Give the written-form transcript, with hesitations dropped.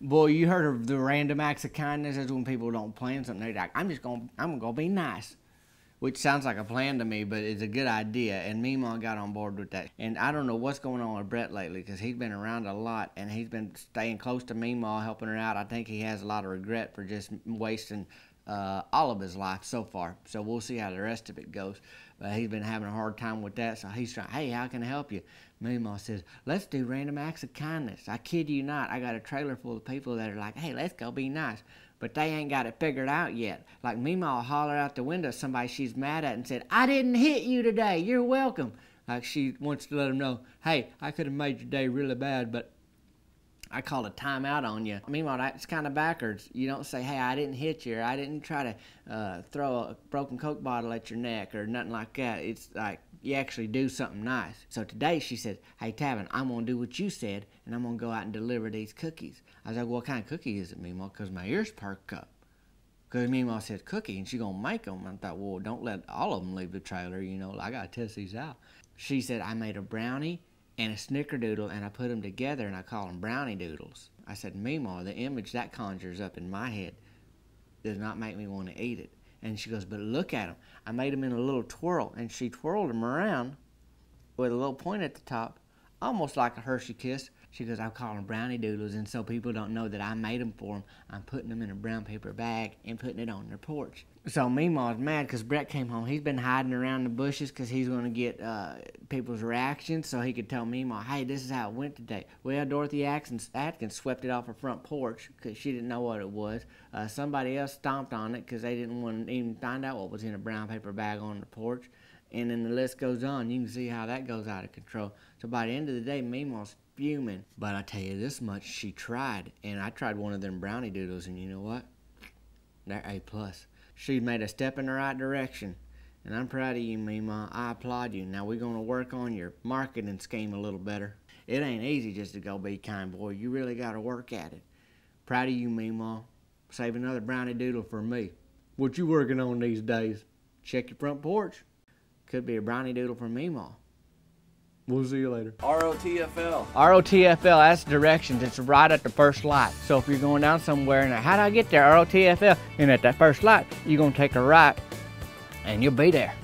Boy, you heard of the random acts of kindness? That's when people don't plan something. They're like, I'm gonna be nice. Which sounds like a plan to me, but it's a good idea. And Meemaw got on board with that. And I don't know what's going on with Brett lately, because he's been around a lot and he's been staying close to Meemaw, helping her out. I think he has a lot of regret for just wasting all of his life so far. So we'll see how the rest of it goes. But he's been having a hard time with that. So he's trying, hey, how can I help you? Meemaw says, let's do random acts of kindness. I kid you not. I got a trailer full of people that are like, hey, let's go be nice. But they ain't got it figured out yet. Like Meemaw will holler out the window at somebody she's mad at and said, I didn't hit you today. You're welcome. Like she wants to let them know, hey, I could have made your day really bad, but I called a timeout on you. Meanwhile, that's kind of backwards. You don't say, hey, I didn't hit you, or I didn't try to throw a broken Coke bottle at your neck, or nothing like that. It's like you actually do something nice. So today she said, hey, Tavin, I'm going to do what you said, and I'm going to go out and deliver these cookies. I was like, what kind of cookie is it, Meemaw? Because my ears perk up. Because Meemaw said cookie, and she going to make them. I thought, well, don't let all of them leave the trailer. You know, I got to test these out. She said, I made a brownie and a snickerdoodle, and I put them together, and I call them brownie doodles. I said, Meemaw, the image that conjures up in my head does not make me want to eat it. And she goes, but look at them. I made them in a little twirl, and she twirled them around with a little point at the top, almost like a Hershey Kiss. She goes, I call them brownie doodles, and so people don't know that I made them for them. I'm putting them in a brown paper bag and putting it on their porch. So Meemaw's mad because Brett came home. He's been hiding around the bushes because he's going to get people's reactions so he could tell Meemaw, hey, this is how it went today. Well, Dorothy Atkins swept it off her front porch because she didn't know what it was. Somebody else stomped on it because they didn't want to even find out what was in a brown paper bag on the porch. And then the list goes on. You can see how that goes out of control. So by the end of the day, Meemaw's fuming. But I tell you this much, she tried. And I tried one of them brownie doodles, and you know what? They're A+. She made a step in the right direction. And I'm proud of you, Meemaw. I applaud you. Now we're going to work on your marketing scheme a little better. It ain't easy just to go be kind, boy. You really got to work at it. Proud of you, Meemaw. Save another brownie doodle for me. What you working on these days? Check your front porch. Could be a brownie doodle from Meemaw. We'll see you later. ROTFL. ROTFL, that's directions. It's right at the first light. So if you're going down somewhere and how do I get there? ROTFL. And at that first light, you're going to take a right and you'll be there.